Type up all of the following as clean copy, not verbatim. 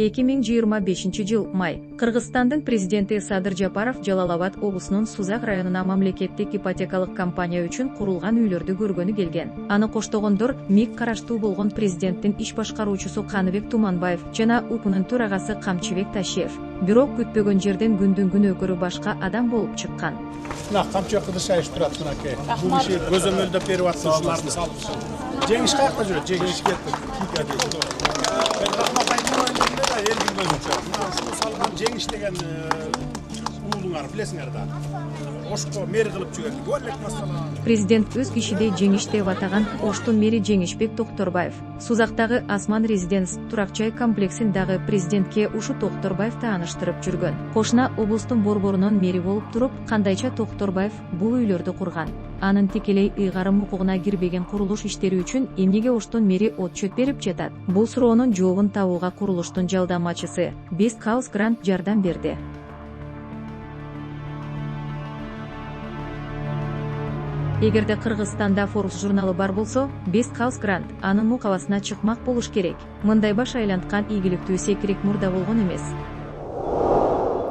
2025 май. Кыргызстандын президенти Садыр Жапаров Жалал-Абад облусунун Сузак районуна мамлекеттик ипотекалык компания үчүн курулган үйлөрдү көргөнү келген. Аны коштогондор МИГ караштуу болгон президенттин иш башкаруучусу Каныбек Туманбаев жана УКМнын төрагасы Камчыбек Ташиев. Бирок күтпөгөн жерден күндүн күнөөкөрү башка адам болуп чыккан. Камчыбек кыдыршаев турат мынакей. Бул иши көзөмөлдөп берип атты ушуларды салып. Жеңиш каякта жүрөт? Жеңиш кетти. Жеңиш деген уулуңар билесиңер да. Ошко мери кылып жүргөн көөлөк массала. Президент өз кишидей жеңиш деп атаган Оштун мэри Жеңишбек Токторбаев Сузактагы Асман резиденс турак жай комплексин дагы президентке ушу Токторбаев тааныштырып жүргөн. Кошуна облустун борборунун мэри болуп туруп, кандайча Токторбаев бул үйлөрдү курган? Анын тикелей ыйгарым укугуна кирбеген курулуш иштери үчүн эмнеге Оштун мэри отчет берип жатат? Бул суроонун жообун табууга курулуштун жалдамачысы Best House Grant жардам берди. Эгерде Кыргызстанда Forbes журналы бар болсо, Best House Grant анын мукабасына чыкмак болуш керек. Мындай баш айланткан ийгиликтүү секирек мурда болгон эмес.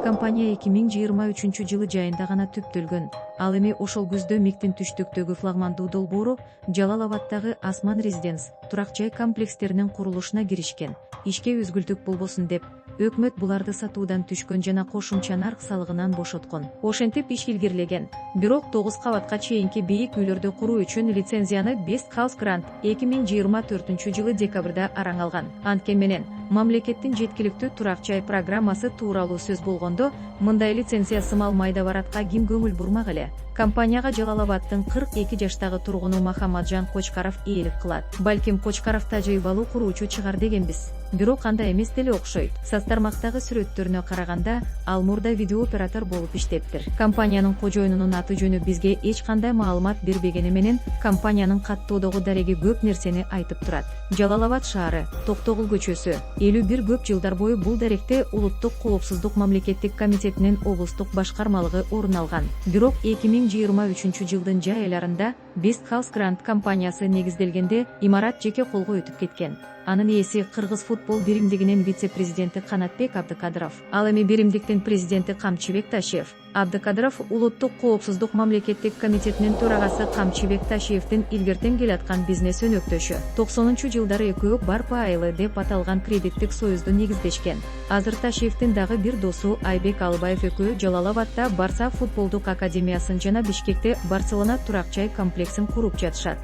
Компания 2023 жылы жайында гана түптөлгөн. Ал эми ошол күздө МИГтин түштүктөгү флагмандуу долбоору Жалал-Абадтагы Асман резиденс турак жай комплекстеринин курулушуна киришкен. Ишке үзгүлтүк болбосун деп, өкмөт буларды сатуудан түшкөн жана кошумча нарк салыгынан бошоткон. Ошентип иш илгерилеген. Бирок 9 кабатка чейинки бийик үйлөрдү куруу үчүн лицензияны Best House Grant 2024 жылы декабрда араң алган. Анткени менен мамлекеттин жеткиликтүү турак жай программасы тууралуу сөз болгондо, мындай лицензия сымал майда баратка ким көңүл бурмак эле? Компанияга Жалал-Абадтын 42 жаштагы тургуну Махамаджан Кочкаров ээлик кылат. Балким Кочкаров тажрыйбалуу куруучу чыгар дегенбиз. Бирок андай эмес деле окшойт. Састармактагы сүрөттөрүнө караганда, ал мурда видеооператор болуп иштептир. Компаниянын кожоюнунун аты жөнү бизге эч кандай маалымат бербегени менен, компаниянын каттоодогу дареги көп нерсени айтып турат. Жалал-Абад шаары, Токтогул көчөсү, 51 көп жылдар бою бул даректе Улуттук коопсуздук мамлекеттик комитетинин облустук башкармалыгы орун алган. Бирок 2023 жылдын жай айларында Best House Grant компаниясы негизделгенде имарат жеке колго өтүп кеткен. Анын ээси Кыргыз футбол биримдигинин вице-президенти Канатбек Абдыкадыров. Ал эми биримдиктин президенти Камчыбек Ташиев. Абдыкадыров Улуттук коопсуздук мамлекеттик комитетинин төрагасы Камчыбек Ташиевдин илгертен келаткан бизнес өнөктөшү. 90-жылдары экөө Барпа айлы деп аталган кредиттик союзду негиздешкен. Азыр Ташиевдин дагы бир досу Айбек Албаев экөө Жалал-Абадта Барса футболдук академиясын жана Бишкекте Барселона турак жай комплексин куруп жатышат.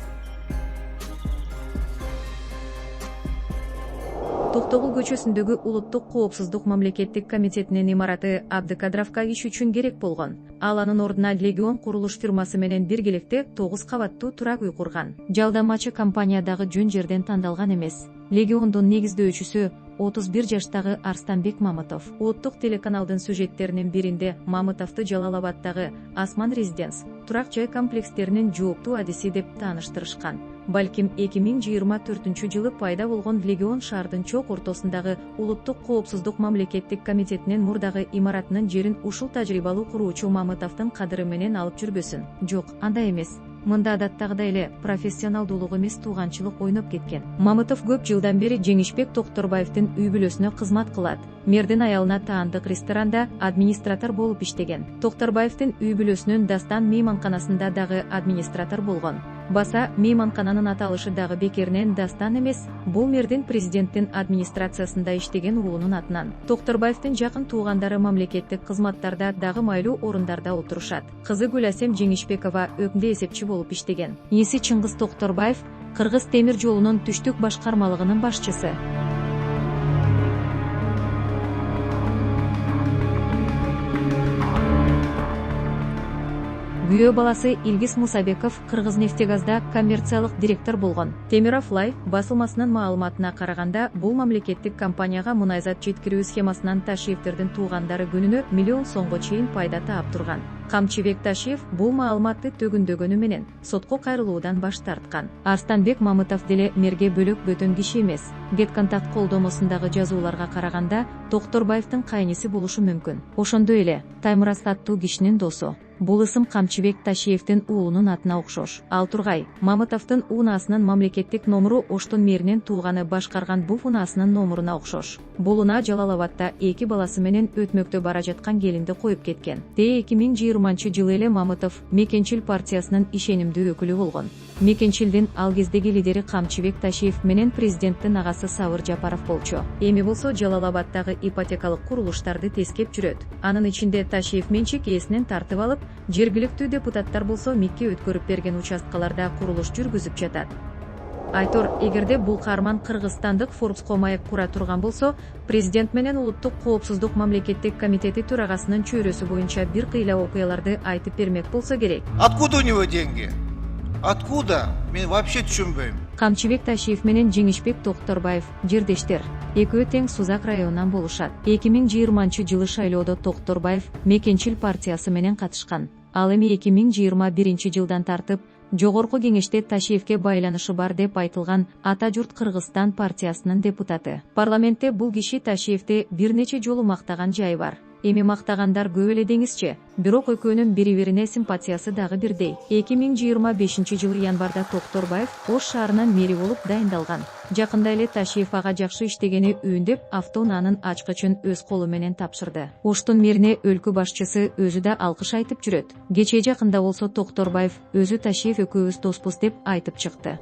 Токтогул көчөсүндөгү Улуттук коопсуздук мамлекеттик комитетинин имараты Абдыкадыровго иш үчүн керек болгон. Ал анын ордуна Легион курулуш фирмасы менен биргеликте 9 кабаттуу турак үй курган. Жалдамачы компания дагы жөн жерден тандалган эмес. Легиондун негиздөөчүсү 31 жаштагы Арстанбек Мамытов. Улуттук телеканалдын сюжеттеринин биринде Мамытовду Жалал-Абадтагы Асман резиденс турак жай комплекстеринин жооптуу адиси деп тааныштырышкан. Балким 2024 жылы пайда болгон Легион шаардын чок ортосундагы Улуттук коопсуздук мамлекеттик комитетинин мурдагы имаратынын жерин ушул тажрыйбалуу куруучу Мамытовдун кадыры менен алып жүрбөсүн. Жок, андай эмес. Мында адаттагыдай эле профессионалдуулук эмес тууганчылык ойноп кеткен. Мамытов көп жылдан бери Жеңишбек Токторбаевдин үй бүлөсүнө кызмат кылат. Мэрдин аялына таандык ресторанда администратор болуп иштеген. Токторбаевдин үй бүлөсүнүн Дастан мейманканасында дагы администратор болгон. Баса мейманкананын аталышы дагы бекеринен Дастан эмес, бул мэрдин президенттин администрациясында иштеген уулунун атынан. Токторбаевдин жакын туугандары мамлекеттик кызматтарда дагы майлуу орундарда отурушат. Кызы Гүласем Жеңишбекова ӨКМдө эсепчи болуп иштеген. Ээси Чыңгыз Токторбаев Кыргыз темир жолунун түштүк башкармалыгынын башчысы. Күйөө баласы Илгиз Мусабеков Кыргызнефтегазда коммерциялык директор болгон. Темиров Лайф басылмасынын маалыматына караганда, бул мамлекеттик компанияга мунайзат жеткирүү схемасынан Ташиевдердин туугандары күнүнө миллион сомго чейин пайда таап турган. Камчыбек Ташиев бул маалыматты төгүндөгөнү менен сотко кайрылуудан баш тарткан. Арстанбек Мамытов деле мэрге бөлөк бөтөн киши эмес. Get-контакт колдомосундагы жазууларга караганда, Токторбаевдин кайниси болушу мүмкүн. Ошондой эле Таймураз аттуу кишинин досу. Бул ысым Камчыбек Ташиевдин уулунун атына окшош. Ал Тургай Мамытовдун унаасынын мамлекеттик номуру Оштун мэринин тууганы башкарган бул унаасынын номуруна окшош. Бул унаа Жалал-Абадта 2 баласы менен өтмөктө бара жаткан келинди коюп кеткен. 2020-жылы эле Мамытов Мекенчил партиясынын ишенимдүү өкүлү болгон. Мекенчилдин ал кездеги лидери Камчыбек Ташиев менен президенттин агасы Сабыр Жапаров болчу. Эми болсо Жалал-Абадтагы ипотекалык курулуштарды тескеп жүрөт. Анын ичинде Ташиев менчик ээсинен тартып алып, жергиликтүү депутаттар болсо МИКке өткөрүп берген участкаларда курулуш жүргүзүп жатат. Айтор, эгерде бул каарман кыргызстандык Forbes'ко маек кура турган болсо, президент менен улуттук коопсуздук мамлекеттик комитети төрагасынын чөйрөсү боюнча бир кыйла окуяларды айтып бермек болсо керек. Откуда у него деньги? Откуда? Мен вообще түшүнбөйм. Камчыбек Ташиев менен Жеңишбек Токторбаев жердештер. Экөө тең Сузак районунан болушат. 2020-жылы шайлоодо Токторбаев Мекенчил партиясы менен катышкан. Ал эми 2021-жылдан тартып Жогорку кеңеште Ташиевке байланышы бар деп айтылган Ата журт Кыргызстан партиясынын депутаты. Парламентте бул киши Ташиевди бир нече жолу мактаган жайы бар. Эми мактагандар көп эле деңизчи, бирок экөөнүн бири-бирине симпатиясы дагы бирдей. 2025-жылы январда Токторбаев Ош шаарынын мэри болуп дайындалган. Жакында эле Ташиев ага жакшы иштегени үндеп автоунаанын ачкычын өз колу менен тапшырды. Оштун мэрине өлкө башчысы өзү да алкыш айтып жүрөт. Кечээ жакында болсо Токторбаев өзү Ташиев экөөбүз доспуз деп айтып чыкты.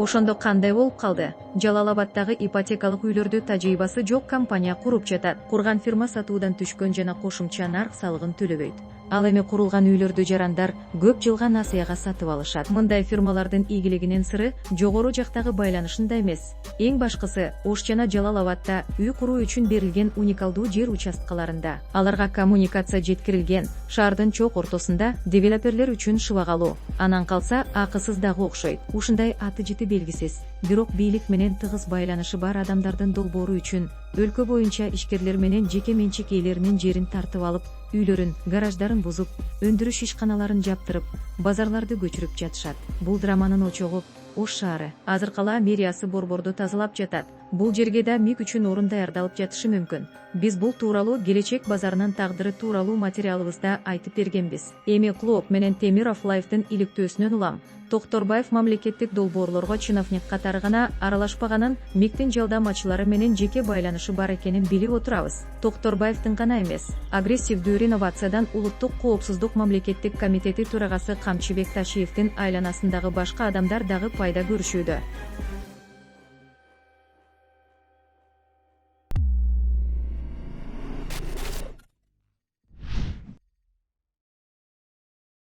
Ошондо кандай болуп калды? Жалал-Абадтагы ипотекалык үйлөрдү тажрыйбасы жок компания куруп жатат. Курган фирма сатуудан түшкөн жана кошумча нарк салыгын төлөбөйт. Ал эми курулган үйлөрдү жарандар көп жылга насыяга сатып алышат. Мындай фирмалардын ийгилигинин сыры жогору жактагы байланышында эмес. Эң башкысы Ош жана Жалал-Абадта үй куруу үчүн берилген уникалдуу жер участкаларында. Аларга коммуникация жеткирилген. Шаардын чок ортосунда девелоперлер үчүн шыбак алуу. Анан калса акысыз дагы окшойт. Ушундай аты жити белгисиз, бирок бийлик менен тыгыз байланышы бар адамдардын долбоору үчүн өлкө боюнча ишкерлер менен жеке менчик ээлеринин жерин тартып алып, үйлөрүн, гараждарын бузуп, өндүрүш ишканаларын жаптырып, базарларды көчүрүп жатышат. Бул драманын очогу Ош шаары. Азыр кала мэриясы борборду тазалап жатат. Бул жерге да МИК үчүн орун даярдалып жатышы мүмкүн. Биз бул тууралуу келечек базарынын тагдыры тууралуу материалыбызда айтып бергенбиз. Эми Клоп менен Темиров Лайфтын иликтөөсүнөн улам. Токторбаев мамлекеттик долбоорлорго чиновник катары гана аралашпаганын, МИКтин жалдамачылары менен жеке байланышы бар экенин билип отурабыз. Токторбаевдин гана эмес, агрессивдүү реновациядан улуттук коопсуздук мамлекеттик комитети төрагасы Камчыбек Ташиевдин айланасындагы башка адамдар дагы пайда көрүшүүдө.